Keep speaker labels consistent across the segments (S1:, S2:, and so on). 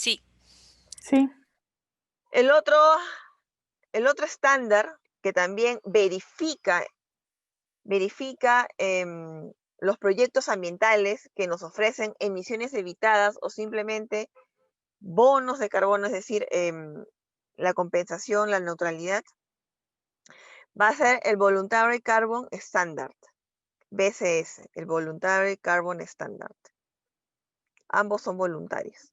S1: Sí.
S2: Sí.
S3: El otro, el otro estándar que también verifica los proyectos ambientales que nos ofrecen emisiones evitadas o simplemente bonos de carbono, es decir, la compensación, la neutralidad, va a ser el Voluntary Carbon Standard, BCS, el Voluntary Carbon Standard. Ambos son voluntarios.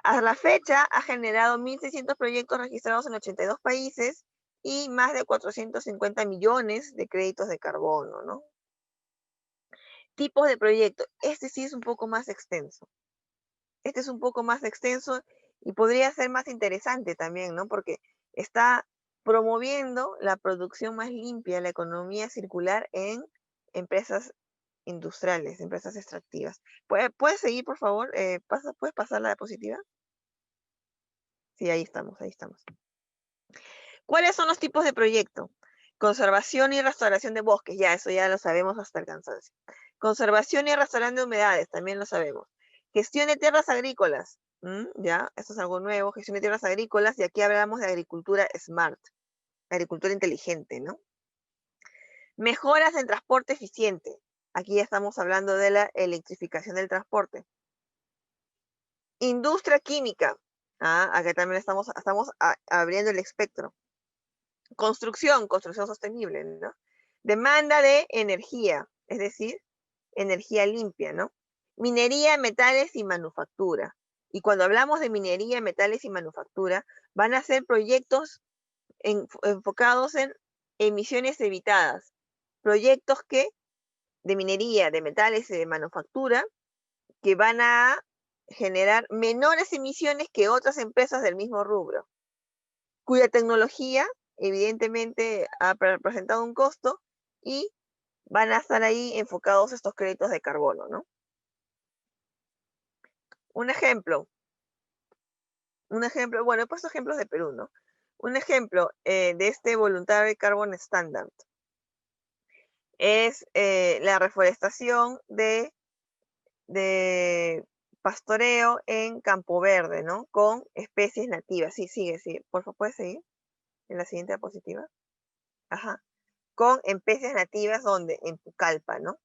S3: A la fecha ha generado 1.600 proyectos registrados en 82 países y más de 450 millones de créditos de carbono, ¿no? Tipos de proyectos. Este sí es un poco más extenso. Este es un poco más extenso y podría ser más interesante también, ¿no? Porque está promoviendo la producción más limpia, la economía circular en empresas industriales, empresas extractivas. ¿Puedes seguir, por favor? ¿Puedes pasar la diapositiva? Sí, ahí estamos, ahí estamos. ¿Cuáles son los tipos de proyecto? Conservación y restauración de bosques, ya eso ya lo sabemos hasta el cansancio. Conservación y restauración de humedades, también lo sabemos. Gestión de tierras agrícolas, ya, eso es algo nuevo, gestión de tierras agrícolas, y aquí hablamos de agricultura smart, agricultura inteligente, ¿no? Mejoras en transporte eficiente, aquí ya estamos hablando de la electrificación del transporte. Industria química, acá también estamos abriendo el espectro. Construcción sostenible, ¿no? Demanda de energía, es decir, energía limpia, ¿no? Minería, metales y manufactura. Y cuando hablamos de minería, metales y manufactura, van a ser proyectos enfocados en emisiones evitadas. Proyectos de minería, de metales y de manufactura, que van a generar menores emisiones que otras empresas del mismo rubro, cuya tecnología evidentemente ha presentado un costo y van a estar ahí enfocados estos créditos de carbono, ¿no? Un ejemplo, bueno, he puesto ejemplos de Perú, ¿no? Un ejemplo de este Voluntary Carbon Standard es la reforestación de pastoreo en Campo Verde, ¿no? Con especies nativas. Sí, sigue, por favor, ¿puedes seguir? En la siguiente diapositiva. Ajá. Con especies nativas, ¿donde? En Pucallpa, ¿no?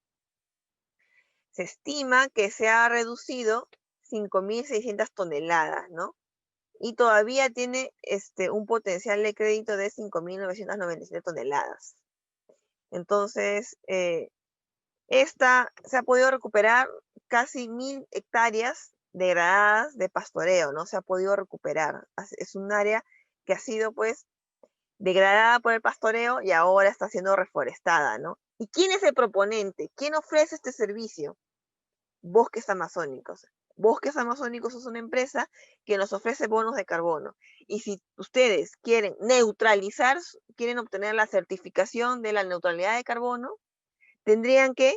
S3: Se estima que se ha reducido 5.600 toneladas, ¿no? Y todavía tiene un potencial de crédito de 5.997 toneladas. Entonces, se ha podido recuperar casi 1.000 hectáreas degradadas de pastoreo, ¿no? Se ha podido recuperar. Es un área que ha sido, pues, degradada por el pastoreo y ahora está siendo reforestada, ¿no? ¿Y quién es el proponente? ¿Quién ofrece este servicio? Bosques Amazónicos. Bosques Amazónicos es una empresa que nos ofrece bonos de carbono. Y si ustedes quieren quieren obtener la certificación de la neutralidad de carbono, tendrían que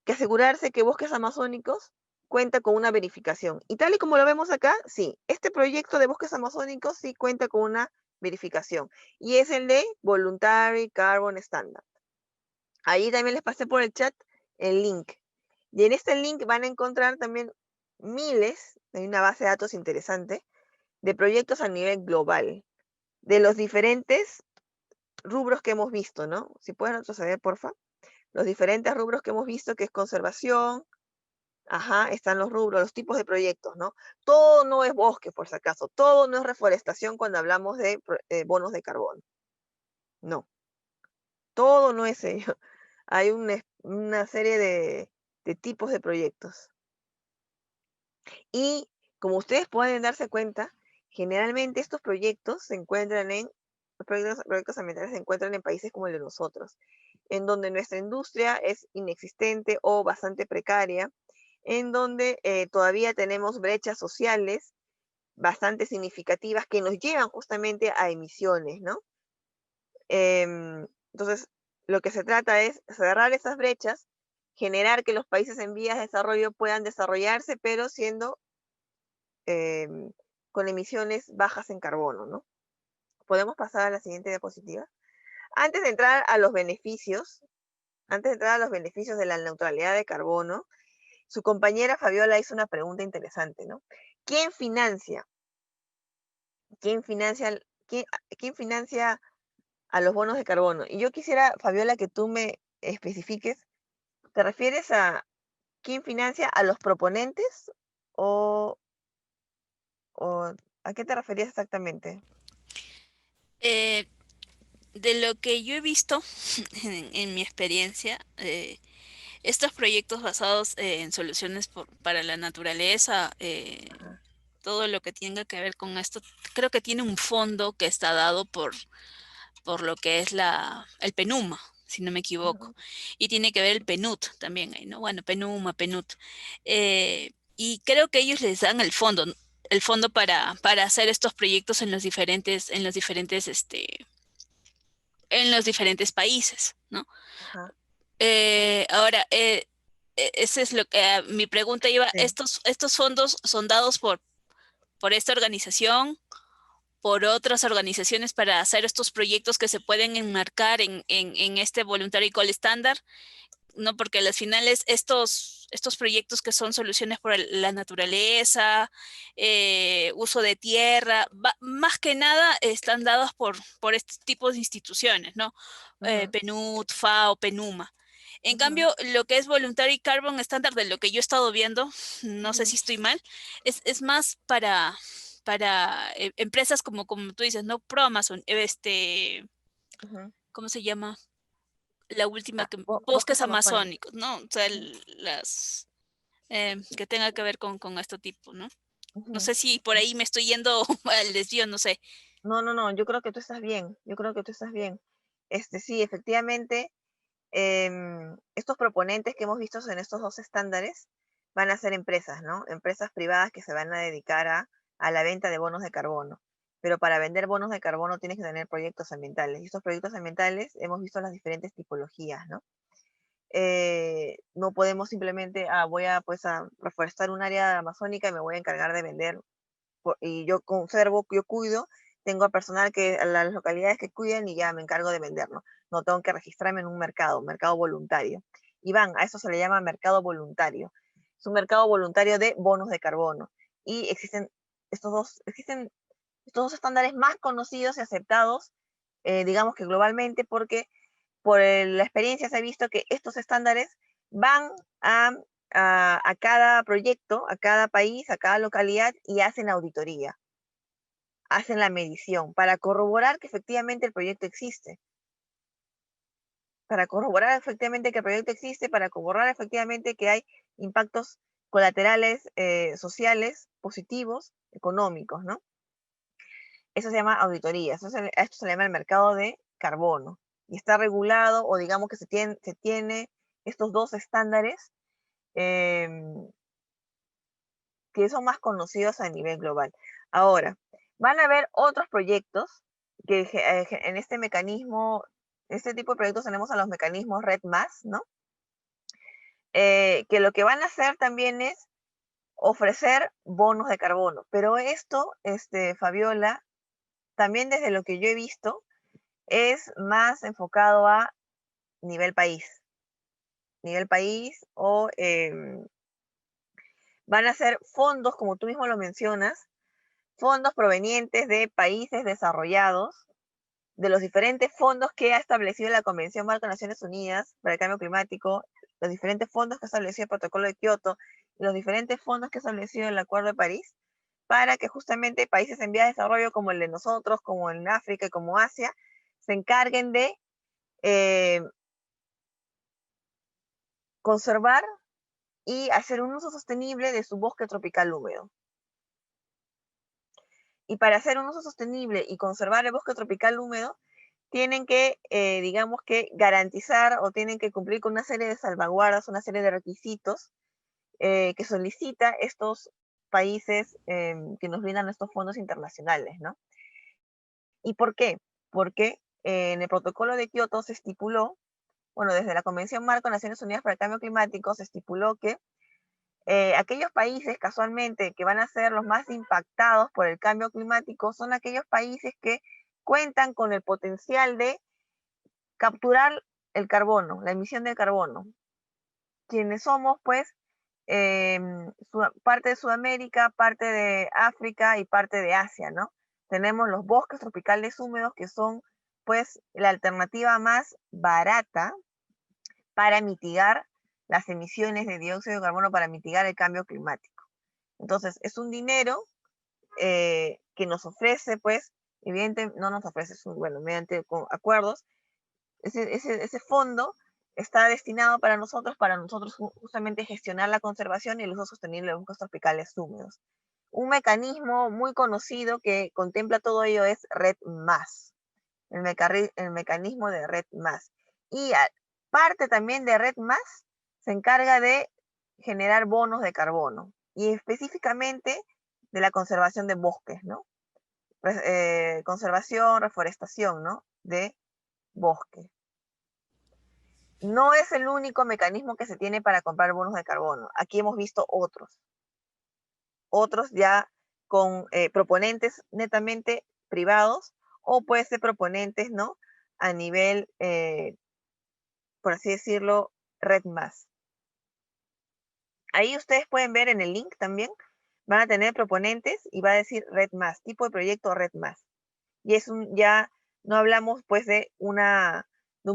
S3: asegurarse que Bosques Amazónicos cuenta con una verificación. Y tal y como lo vemos acá, sí, este proyecto de Bosques Amazónicos sí cuenta con una verificación. Y es el de Voluntary Carbon Standard. Ahí también les pasé por el chat el link. Y en este link van a encontrar también hay una base de datos interesante, de proyectos a nivel global, de los diferentes rubros que hemos visto, ¿no? Si pueden retroceder, porfa. Los diferentes rubros que hemos visto, que es conservación, están los rubros, los tipos de proyectos, ¿no? Todo no es bosque, por si acaso, todo no es reforestación cuando hablamos de bonos de carbono. No, todo no es ello. Hay una serie de tipos de proyectos. Y como ustedes pueden darse cuenta, generalmente estos proyectos proyectos ambientales se encuentran en países como el de nosotros, en donde nuestra industria es inexistente o bastante precaria, en donde todavía tenemos brechas sociales bastante significativas que nos llevan justamente a emisiones, ¿no? Entonces, lo que se trata es cerrar esas brechas, generar que los países en vías de desarrollo puedan desarrollarse, pero siendo con emisiones bajas en carbono, ¿no? ¿Podemos pasar a la siguiente diapositiva? Antes de entrar a los beneficios, de la neutralidad de carbono, su compañera Fabiola hizo una pregunta interesante, ¿no? ¿quién financia? ¿Quién financia, quién financia a los bonos de carbono? Y yo quisiera, Fabiola, que tú me especifiques, ¿te refieres a quién financia a los proponentes o, o a qué te referías exactamente?
S1: Eh, de lo que yo he visto en mi experiencia, estos proyectos basados en soluciones para la naturaleza,
S3: Ajá,
S1: todo lo que tenga que ver con esto, creo que tiene un fondo que está dado por lo que es el PENUMA, si no me equivoco.
S3: ajá,
S1: Y tiene que ver el PNUD también ahí, ¿no? Bueno, PENUMA, PNUD. Y creo que ellos les dan el fondo para hacer estos proyectos en los diferentes países, ¿no?
S3: ajá,
S1: Ahora, ese es lo que mi pregunta iba,
S3: sí,
S1: estos fondos son dados por esta organización, por otras organizaciones para hacer estos proyectos que se pueden enmarcar en este Voluntary Call Standard, ¿no? Porque al final estos proyectos que son soluciones por la naturaleza, uso de tierra, más que nada están dados por estos tipos de instituciones, ¿no?
S3: ujú,
S1: PNUD, FAO, PENUMA. En
S3: ujú,
S1: cambio, lo que es Voluntary Carbon Standard, de lo que yo he estado viendo, no sé
S3: ujú,
S1: si estoy mal, es más para empresas como tú dices, ¿no? Pro Amazon,
S3: ujú.
S1: ¿cómo se llama? La última
S3: Ah,
S1: que
S3: bosques
S1: bosques
S3: amazónicos.
S1: amazónicos, ¿no? O sea,
S3: Ujú,
S1: las que tenga que ver con este tipo, ¿no? No
S3: ujú.
S1: sé si por ahí me estoy yendo al desvío, no sé.
S3: No, no, no, yo creo que tú estás bien, yo creo que tú estás bien. Sí, efectivamente, estos proponentes que hemos visto en estos dos estándares van a ser empresas, ¿no? Empresas privadas que se van a dedicar a la venta de bonos de carbono. Pero para vender bonos de carbono tienes que tener proyectos ambientales. Y estos proyectos ambientales hemos visto las diferentes tipologías, ¿no? No podemos simplemente, voy a, pues, a reforestar un área amazónica y me voy a encargar de vender y yo conservo, yo cuido, tengo a personal que, a las localidades que cuiden y ya me encargo de venderlo. No tengo que registrarme en un mercado voluntario. Y van, a eso se le llama mercado voluntario. Es un mercado voluntario de bonos de carbono. Y existen estos dos estándares más conocidos y aceptados, digamos que globalmente, porque la experiencia se ha visto que estos estándares van a, a cada proyecto, a cada país, a cada localidad y hacen auditoría, hacen la medición para corroborar que efectivamente el proyecto existe, para corroborar efectivamente que el proyecto existe, para corroborar efectivamente que hay impactos colaterales sociales, positivos, económicos, ¿no? Eso se llama auditoría, a esto se le llama el mercado de carbono y está regulado o digamos que se tiene estos dos estándares eh, que son más conocidos a nivel global. Ahora, van a haber otros proyectos que en este mecanismo, este tipo de proyectos tenemos a los mecanismos Red Más, ¿no? Que lo que van a hacer también es ofrecer bonos de carbono. Pero esto, Fabiola, también desde lo que yo he visto, es más enfocado a nivel país. Nivel país o van a ser fondos, como tú mismo lo mencionas, fondos provenientes de países desarrollados, de los diferentes fondos que ha establecido la Convención Marco de Naciones Unidas para el Cambio Climático, los diferentes fondos que ha establecido el Protocolo de Kioto, y los diferentes fondos que ha establecido el Acuerdo de París, para que justamente países en vía de desarrollo como el de nosotros, como en África y como Asia, se encarguen de eh, conservar y hacer un uso sostenible de su bosque tropical húmedo. Y para hacer un uso sostenible y conservar el bosque tropical húmedo, tienen que, digamos que, garantizar o tienen que cumplir con una serie de salvaguardas, una serie de requisitos que solicita estos países que nos brindan estos fondos internacionales, ¿no? ¿Y por qué? Porque en el protocolo de Kioto se estipuló, bueno, desde la Convención Marco de Naciones Unidas para el Cambio Climático se estipuló que aquellos países casualmente que van a ser los más impactados por el cambio climático son aquellos países que cuentan con el potencial de capturar el carbono, la emisión del carbono. Quienes somos, pues, parte de Sudamérica, parte de África y parte de Asia, ¿no? Tenemos los bosques tropicales húmedos que son pues la alternativa más barata para mitigar las emisiones de dióxido de carbono, para mitigar el cambio climático. Entonces, es un dinero que nos ofrece, pues, evidentemente, no nos ofrece, bueno, mediante acuerdos, ese fondo está destinado para nosotros justamente gestionar la conservación y el uso sostenible de los bosques tropicales húmedos. Un mecanismo muy conocido que contempla todo ello es Red+, el mecanismo de Red+. Y parte también de Red+, se encarga de generar bonos de carbono y específicamente de la conservación de bosques, ¿no? Conservación, reforestación, ¿no? De bosques. No es el único mecanismo que se tiene para comprar bonos de carbono. Aquí hemos visto otros ya con proponentes netamente privados o puede ser proponentes, ¿no? A nivel, por así decirlo, Red+. Ahí ustedes pueden ver en el link también, van a tener proponentes y va a decir Red+, tipo de proyecto Red+. Y ya no hablamos pues de un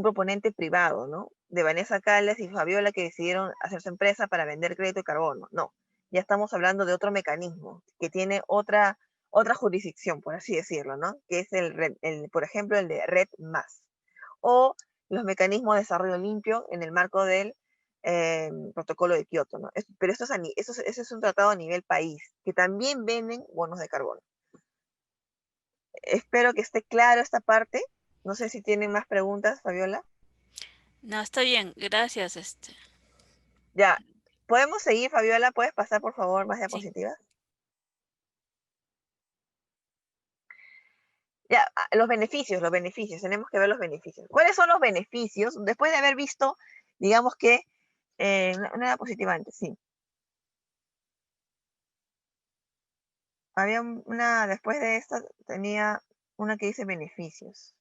S3: proponente privado, ¿no? De Vanessa Caldas y Fabiola que decidieron hacer su empresa para vender crédito de carbono. No, ya estamos hablando de otro mecanismo que tiene otra jurisdicción, por así decirlo, ¿no? Que es por ejemplo, el de Red+. O los mecanismos de desarrollo limpio en el marco del protocolo de Kioto, ¿no? Pero ese es un tratado a nivel país, que también venden bonos de carbono. Espero que esté claro esta parte. No sé si tienen más preguntas, Fabiola.
S1: No, está bien, gracias,
S3: Ya, podemos seguir, Fabiola. ¿Puedes pasar, por favor, más
S1: sí.
S3: diapositivas? Ya, los beneficios. Tenemos que ver los beneficios. ¿Cuáles son los beneficios? Después de haber visto, digamos que, una diapositiva antes, sí. Había después de esta, tenía una que dice beneficios.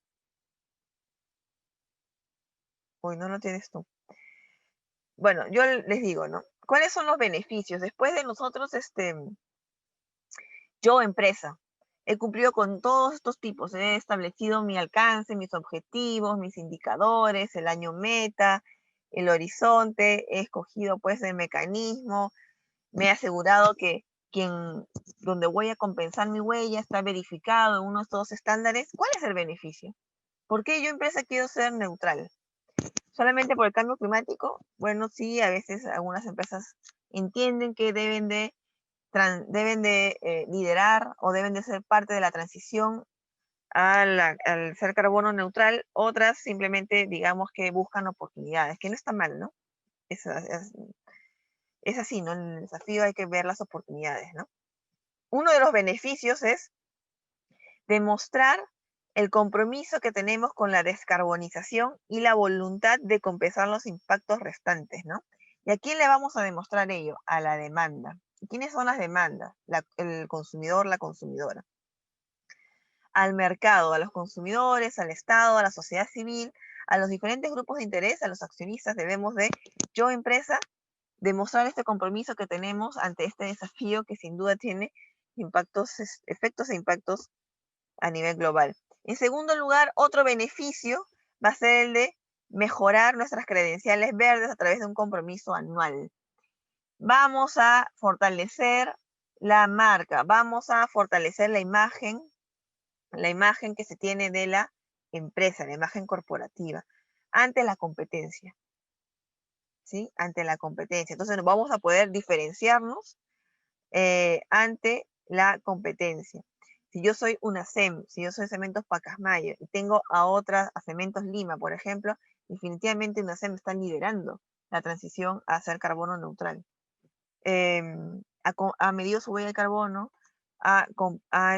S3: Uy, no lo tienes tú. Bueno, yo les digo, ¿no? ¿Cuáles son los beneficios? Después de nosotros, yo, empresa, he cumplido con todos estos tipos, he establecido mi alcance, mis objetivos, mis indicadores, el año meta, el horizonte, he escogido pues el mecanismo, me he asegurado que donde voy a compensar mi huella está verificado en uno de estos estándares. ¿Cuál es el beneficio? ¿Por qué yo, empresa, quiero ser neutral? ¿Solamente por el cambio climático? Bueno, sí, a veces algunas empresas entienden que deben de liderar o deben de ser parte de la transición al ser carbono neutral. Otras simplemente, digamos, que buscan oportunidades, que no está mal, ¿no? Es así, ¿no? En el desafío hay que ver las oportunidades, ¿no? Uno de los beneficios es demostrar el compromiso que tenemos con la descarbonización y la voluntad de compensar los impactos restantes, ¿no? ¿Y a quién le vamos a demostrar ello? A la demanda. ¿Y quiénes son las demandas? El consumidor, la consumidora. Al mercado, a los consumidores, al Estado, a la sociedad civil, a los diferentes grupos de interés, a los accionistas, debemos de, yo, empresa, demostrar este compromiso que tenemos ante este desafío que sin duda tiene efectos e impactos a nivel global. En segundo lugar, otro beneficio va a ser el de mejorar nuestras credenciales verdes a través de un compromiso anual. Vamos a fortalecer la marca, vamos a fortalecer la imagen que se tiene de la empresa, la imagen corporativa, ante la competencia. ¿Sí? Ante la competencia. Entonces vamos a poder diferenciarnos ante la competencia. Si yo soy una SEM, si yo soy Cementos Pacasmayo y tengo a Cementos Lima, por ejemplo, definitivamente una SEM está liderando la transición a ser carbono neutral. Ha medido su huella de carbono, ha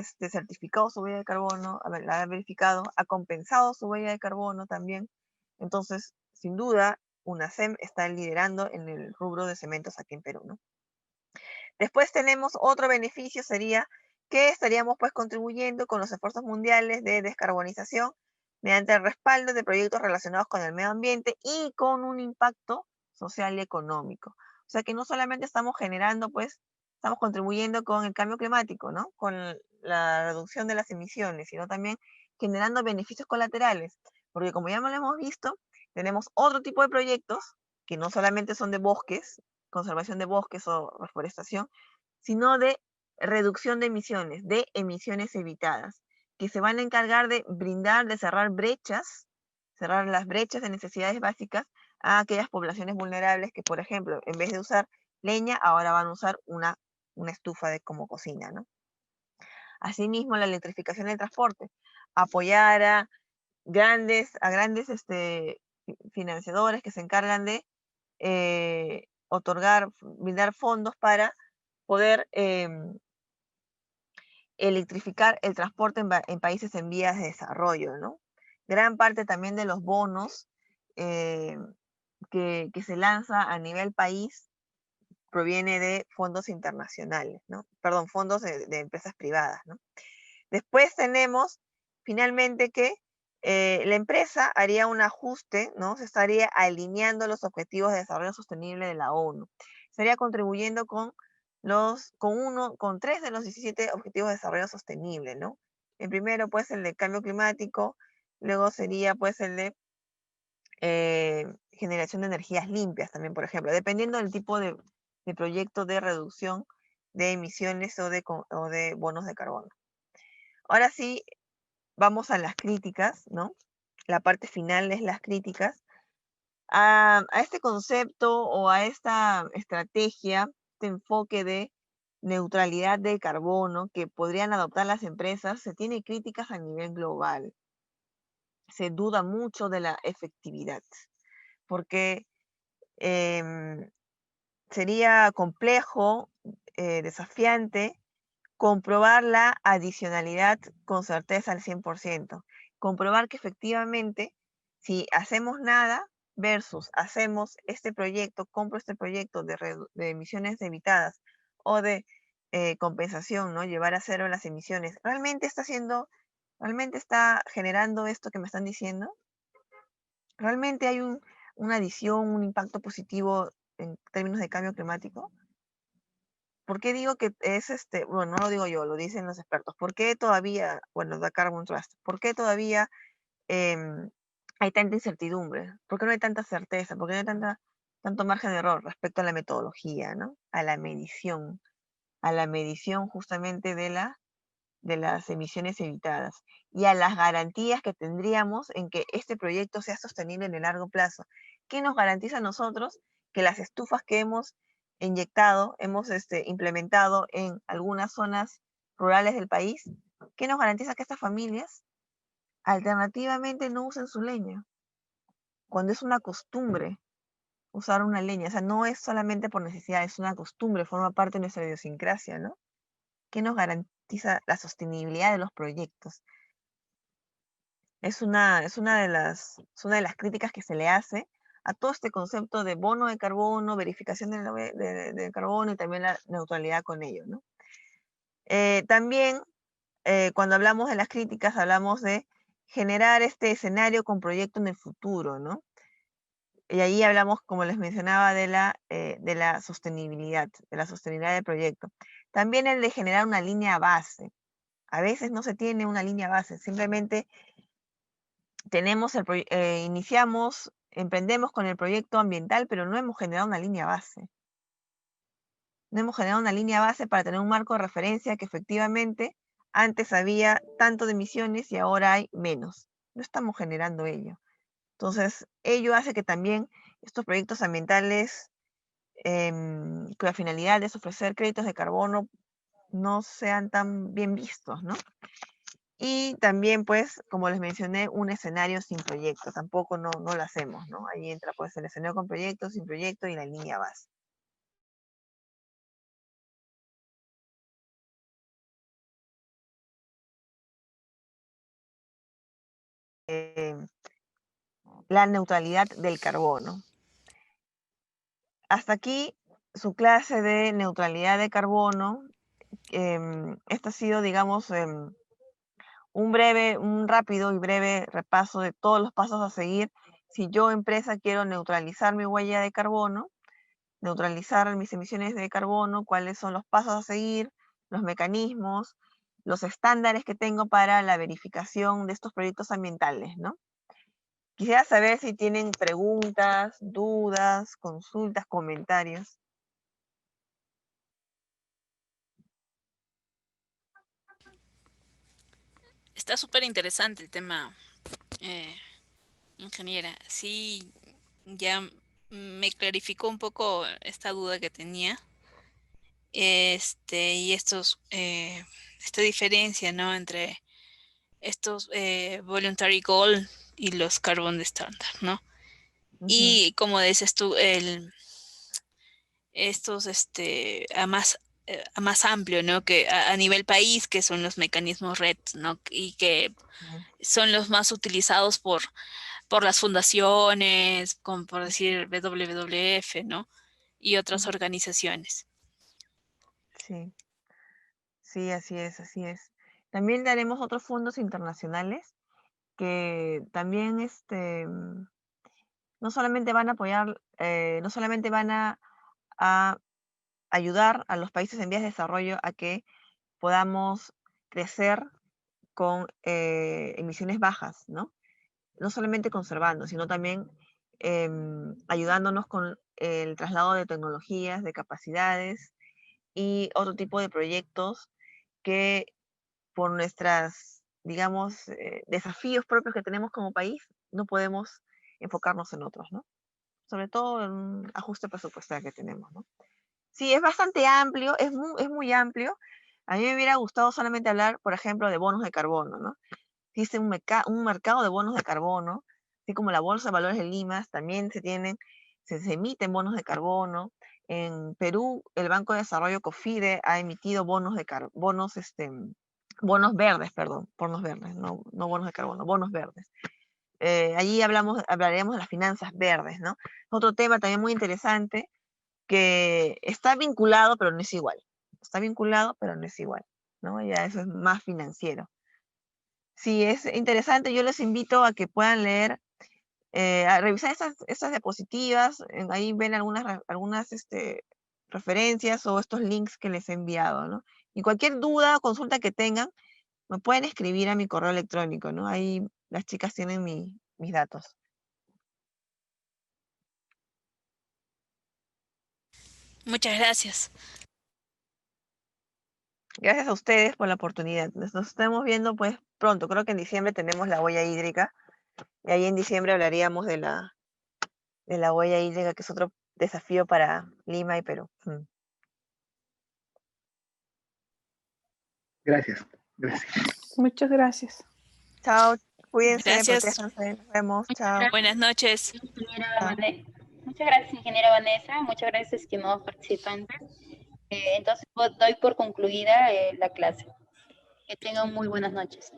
S3: certificado su huella de carbono, la ha verificado, ha compensado su huella de carbono también. Entonces, sin duda, una SEM está liderando en el rubro de cementos aquí en Perú, ¿no? Después tenemos otro beneficio, sería que estaríamos pues contribuyendo con los esfuerzos mundiales de descarbonización mediante el respaldo de proyectos relacionados con el medio ambiente y con un impacto social y económico. O sea que no solamente estamos generando, pues, estamos contribuyendo con el cambio climático, ¿no? Con la reducción de las emisiones, sino también generando beneficios colaterales. Porque como ya lo hemos visto, tenemos otro tipo de proyectos que no solamente son de bosques, conservación de bosques o reforestación, sino de reducción de emisiones evitadas, que se van a encargar de brindar, de cerrar las brechas de necesidades básicas a aquellas poblaciones vulnerables que, por ejemplo, en vez de usar leña, ahora van a usar una estufa como cocina, ¿no? Asimismo, la electrificación del transporte, apoyar a grandes financiadores que se encargan de brindar fondos para poder electrificar el transporte en países en vías de desarrollo, ¿no? Gran parte también de los bonos eh, que se lanza a nivel país proviene de fondos internacionales, ¿no? Perdón, fondos de empresas privadas, ¿no? Después tenemos finalmente que la empresa haría un ajuste, ¿no? Se estaría alineando los objetivos de desarrollo sostenible de la ONU. Estaría contribuyendo con 3 de los 17 objetivos de desarrollo sostenible, ¿no? El primero, pues, el de cambio climático, luego sería, pues, el de generación de energías limpias también, por ejemplo, dependiendo del tipo de proyecto de reducción de emisiones o de bonos de carbono. Ahora sí, vamos a las críticas, ¿no? La parte final es las críticas a este concepto o a esta estrategia, este enfoque de neutralidad de carbono que podrían adoptar las empresas. Se tiene críticas a nivel global. Se duda mucho de la efectividad, porque em, sería complejo, desafiante, comprobar la adicionalidad con certeza al 100%. Comprobar que efectivamente, si hacemos nada versus hacemos este proyecto, compro este proyecto de emisiones evitadas o de compensación, ¿no? Llevar a cero las emisiones, realmente está generando esto que me están diciendo? ¿Realmente hay una adición, un impacto positivo en términos de cambio climático? ¿Por qué digo que es bueno, no lo digo yo, lo dicen los expertos? ¿Por qué todavía, bueno, da Carbon Trust, por qué todavía em, hay tanta incertidumbre? ¿Por qué no hay tanta certeza? ¿Por qué no hay tanto margen de error respecto a la metodología, ¿no? A la medición justamente de las emisiones evitadas y a las garantías que tendríamos en que este proyecto sea sostenible en el largo plazo. ¿Qué nos garantiza a nosotros que las estufas que hemos hemos implementado en algunas zonas rurales del país, qué nos garantiza que estas familias alternativamente no usen su leña? Cuando es una costumbre usar una leña, o sea, no es solamente por necesidad, es una costumbre, forma parte de nuestra idiosincrasia, ¿no? ¿Qué nos garantiza la sostenibilidad de los proyectos? Es una de las críticas que se le hace a todo este concepto de bono de carbono, verificación del carbono y también la neutralidad con ello, ¿no? También, cuando hablamos de las críticas, hablamos de generar este escenario con proyecto en el futuro, ¿no? Y ahí hablamos, como les mencionaba, de la sostenibilidad del proyecto. También el de generar una línea base. A veces no se tiene una línea base, simplemente emprendemos con el proyecto ambiental, pero no hemos generado una línea base. No hemos generado una línea base para tener un marco de referencia que efectivamente antes había tanto de emisiones y ahora hay menos. No estamos generando ello. Entonces, ello hace que también estos proyectos ambientales, cuya finalidad es ofrecer créditos de carbono, no sean tan bien vistos, ¿no? Y también, pues, como les mencioné, un escenario sin proyecto. Tampoco no lo hacemos, ¿no? Ahí entra, pues, el escenario con proyecto, sin proyecto y la línea base. Eh, la neutralidad del carbono. Hasta aquí su clase de neutralidad de carbono. Este ha sido, digamos, un rápido y breve repaso de todos los pasos a seguir si yo, empresa, quiero neutralizar mi huella de carbono. neutralizar mis emisiones de carbono, cuáles son los pasos a seguir, los mecanismos, los estándares que tengo para la verificación de estos proyectos ambientales, ¿no? Quisiera saber si tienen preguntas, dudas, consultas, comentarios.
S1: Está súper interesante el tema, ingeniera. Sí, ya me clarificó un poco esta duda que tenía. Y esta diferencia, ¿no? Entre estos voluntary goal y los carbon standard, ¿no?
S3: Ujú,
S1: Y como dices tú, estos a más amplio, ¿no? Que a nivel país, que son los mecanismos RED, ¿no? Y que
S3: sí,
S1: son los más utilizados por las fundaciones, como por decir WWF, ¿no? Y otras
S3: ujú.
S1: organizaciones.
S3: Sí, sí, así es, así es. También daremos otros fondos internacionales que también no solamente van a apoyar, no solamente van a ayudar a los países en vías de desarrollo a que podamos crecer con emisiones bajas, ¿no? No solamente conservando, sino también ayudándonos con el traslado de tecnologías, de capacidades y otro tipo de proyectos que por nuestras, digamos, desafíos propios que tenemos como país, no podemos enfocarnos en otros, ¿no? Sobre todo en un ajuste presupuestal que tenemos, ¿no? Sí, es bastante amplio, es muy amplio. A mí me hubiera gustado solamente hablar, por ejemplo, de bonos de carbono, ¿no? Existe un mercado de bonos de carbono, así como la Bolsa de Valores de Lima, también se emiten bonos de carbono. En Perú, el Banco de Desarrollo COFIDE ha emitido bonos verdes, perdón, bonos verdes, no bonos de carbono, bonos verdes. Allí hablaremos de las finanzas verdes, ¿no? Otro tema también muy interesante que está vinculado, pero no es igual. Está vinculado, pero no es igual, ¿no? Ya eso es más financiero. Sí, es interesante. Yo les invito a que puedan leer, a revisar estas diapositivas. Ahí ven algunas referencias o estos links que les he enviado, ¿no? Y cualquier duda o consulta que tengan, me pueden escribir a mi correo electrónico, ¿no? Ahí las chicas tienen mis datos.
S1: Muchas gracias.
S3: Gracias a ustedes por la oportunidad. Nos estamos viendo pues pronto. Creo que en diciembre tenemos la huella hídrica. Y ahí en diciembre hablaríamos de la huella hídrica, que es otro desafío para Lima y Perú.
S2: Gracias, gracias.
S4: Muchas gracias.
S3: Chao, cuídense,
S1: Gracias.
S3: protéjanse. Nos vemos.
S5: Muchas
S3: Chao.
S1: Buenas
S5: gracias,
S1: noches.
S5: ingeniera
S3: Chao.
S5: Muchas gracias, ingeniera Vanessa. Muchas gracias, estimados participantes. Entonces, doy por concluida la clase. Que tengan muy buenas noches.